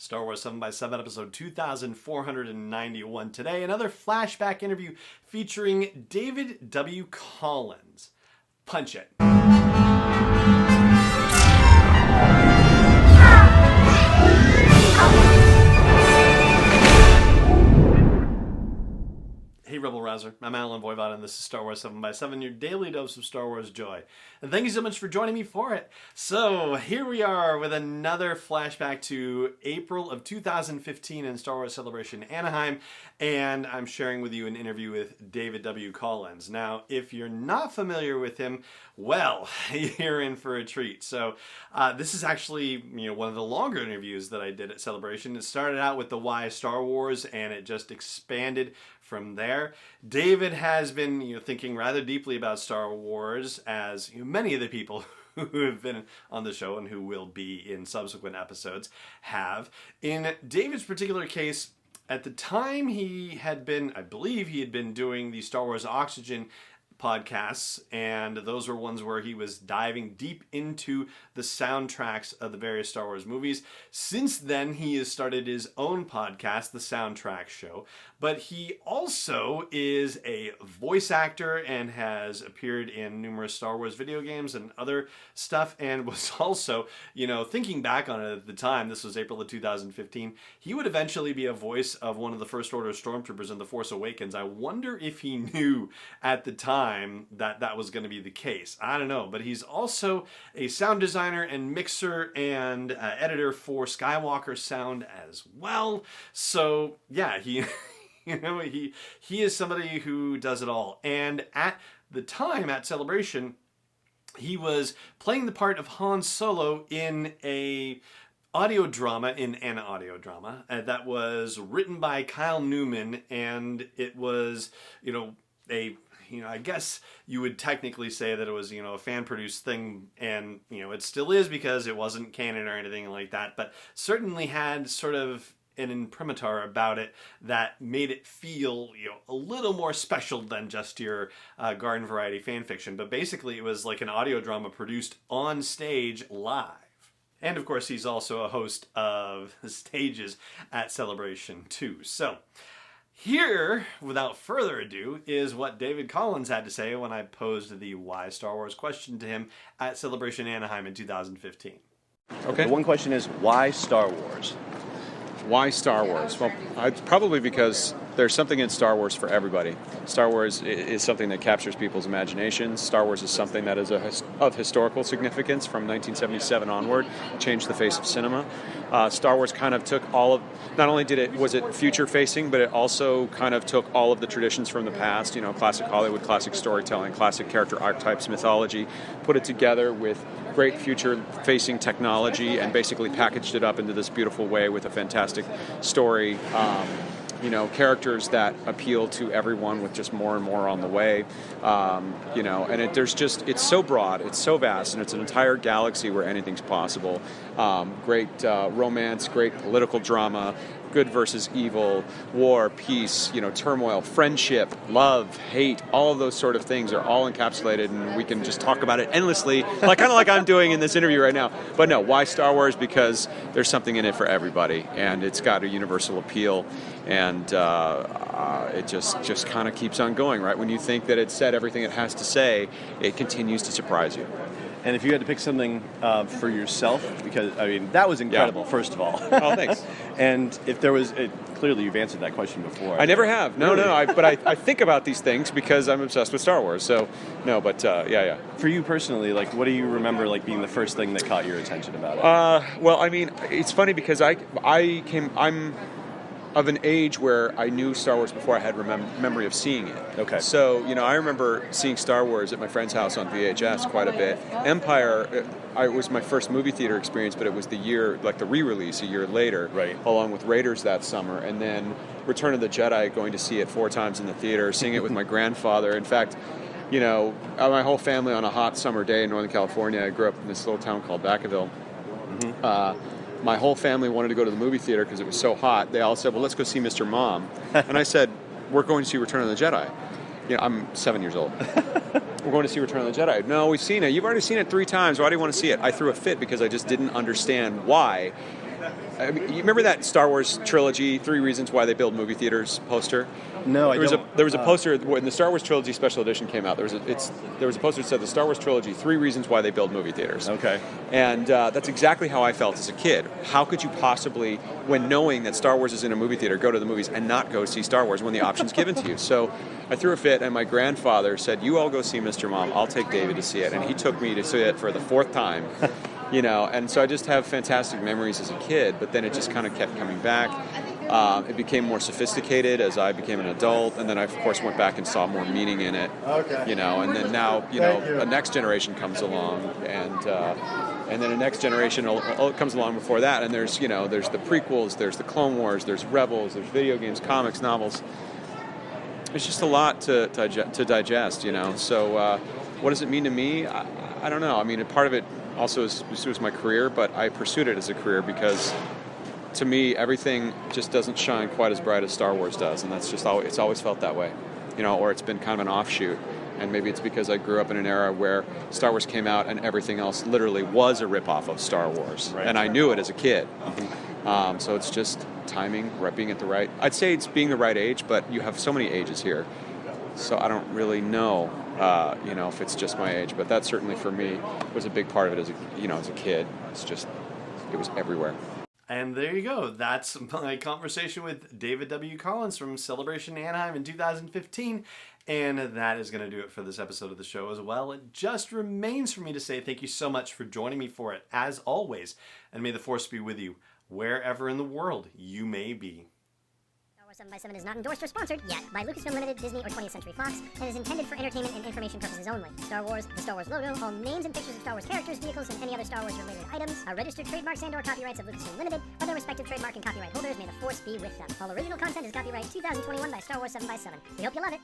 Star Wars 7x7, episode 2491. Today, another flashback interview featuring David W. Collins. Punch it. Hey Rebel Rouser, I'm Alan Voivod and this is Star Wars 7x7, your daily dose of Star Wars joy. And thank you so much for joining me for it. So here we are with another flashback to April of 2015 in Star Wars Celebration Anaheim, and I'm sharing with you an interview with David W. Collins. Now, if you're not familiar with him, well, you're in for a treat. So this is actually one of the longer interviews that I did at Celebration. It started out with the Why Star Wars, and it just expanded from there. David has been thinking rather deeply about Star Wars, as many of the people who have been on the show and who will be in subsequent episodes have. In David's particular case, at the time I believe he had been doing the Star Wars Oxygen podcasts, and those were ones where he was diving deep into the soundtracks of the various Star Wars movies. Since then, he has started his own podcast, The Soundtrack Show, but he also is a voice actor and has appeared in numerous Star Wars video games and other stuff, and was also, thinking back on it at the time, this was April of 2015, he would eventually be a voice of one of the First Order Stormtroopers in The Force Awakens. I wonder if he knew at the time that was going to be the case. I don't know, but he's also a sound designer and mixer and editor for Skywalker Sound as well. So yeah, he is somebody who does it all. And at the time at Celebration, he was playing the part of Han Solo in an audio drama that was written by Kyle Newman, and it was I guess you would technically say that it was, a fan-produced thing, and, it still is because it wasn't canon or anything like that, but certainly had sort of an imprimatur about it that made it feel, a little more special than just your garden variety fan fiction. But basically it was like an audio drama produced on stage live. And of course he's also a host of stages at Celebration too. So here, without further ado, is what David Collins had to say when I posed the Why Star Wars question to him at Celebration Anaheim in 2015. Okay. The one question is, why Star Wars? Why Star Wars? Well, it's probably because there's something in Star Wars for everybody. Star Wars is something that captures people's imaginations. Star Wars is something that is of historical significance from 1977 onward, changed the face of cinema. Star Wars kind of took not only was it future facing, but it also kind of took all of the traditions from the past, classic Hollywood, classic storytelling, classic character archetypes, mythology, put it together with great future-facing technology and basically packaged it up into this beautiful way with a fantastic story. Characters that appeal to everyone with just more and more on the way, and it's so broad, it's so vast, and it's an entire galaxy where anything's possible. Great romance, great political drama, good versus evil, war, peace, turmoil, friendship, love, hate, all of those sort of things are all encapsulated, and we can just talk about it endlessly, kind of like I'm doing in this interview right now. But no, why Star Wars? Because there's something in it for everybody, and it's got a universal appeal, and it just kind of keeps on going, right? When you think that it's said everything it has to say, it continues to surprise you. And if you had to pick something for yourself, because, that was incredible, first of all. Oh, thanks. And if there was, clearly you've answered that question before. I never have. No, really? But I think about these things because I'm obsessed with Star Wars. So, no, but yeah. For you personally, what do you remember, being the first thing that caught your attention about it? Well, it's funny because I'm of an age where I knew Star Wars before I had memory of seeing it. Okay. So, I remember seeing Star Wars at my friend's house on VHS quite a bit. Empire, it was my first movie theater experience, but it was the re-release a year later, right, along with Raiders that summer, and then Return of the Jedi, going to see it 4 times in the theater, seeing it with my grandfather. In fact, my whole family on a hot summer day in Northern California, I grew up in this little town called Vacaville. Mm-hmm. My whole family wanted to go to the movie theater because it was so hot. They all said, well, let's go see Mr. Mom. And I said, we're going to see Return of the Jedi. I'm 7 years old. We're going to see Return of the Jedi. No, we've seen it. You've already seen it 3 times. Why do you want to see it? I threw a fit because I just didn't understand why I mean, you remember that Star Wars trilogy, 3 Reasons Why They Build Movie Theaters poster? No, There was a poster when the Star Wars trilogy special edition came out. There was a poster that said the Star Wars trilogy, 3 Reasons Why They Build Movie Theaters. Okay. And that's exactly how I felt as a kid. How could you possibly, when knowing that Star Wars is in a movie theater, go to the movies and not go see Star Wars when the option's given to you? So I threw a fit, and my grandfather said, "You all go see Mr. Mom. I'll take David to see it." And he took me to see it for the 4th time. And so I just have fantastic memories as a kid, but then it just kind of kept coming back. It became more sophisticated as I became an adult, and then I, of course, went back and saw more meaning in it. Okay. And then now, a next generation comes along, and then a next generation comes along before that, and there's the prequels, there's the Clone Wars, there's Rebels, there's video games, comics, novels. It's just a lot to digest, So what does it mean to me? I don't know. I mean, a part of it also was my career, but I pursued it as a career because, to me, everything just doesn't shine quite as bright as Star Wars does, and that's just it's always felt that way, or it's been kind of an offshoot. And maybe it's because I grew up in an era where Star Wars came out and everything else literally was a ripoff of Star Wars, right. And I knew it as a kid. So it's just timing, being at the right. I'd say it's being the right age, but you have so many ages here, so I don't really know. If it's just my age, but that certainly for me was a big part of it as a kid. It was everywhere. And there you go. That's my conversation with David W. Collins from Celebration Anaheim in 2015. And that is going to do it for this episode of the show as well. It just remains for me to say thank you so much for joining me for it, as always. And may the Force be with you, wherever in the world you may be. 7x7 is not endorsed or sponsored yet by Lucasfilm Limited, Disney, or 20th Century Fox, and is intended for entertainment and information purposes only. Star Wars, the Star Wars logo, all names and pictures of Star Wars characters, vehicles, and any other Star Wars-related items are registered trademarks and/or copyrights of Lucasfilm Limited, or their respective trademark and copyright holders. May the Force be with them. All original content is copyright 2021 by Star Wars 7x7. We hope you love it.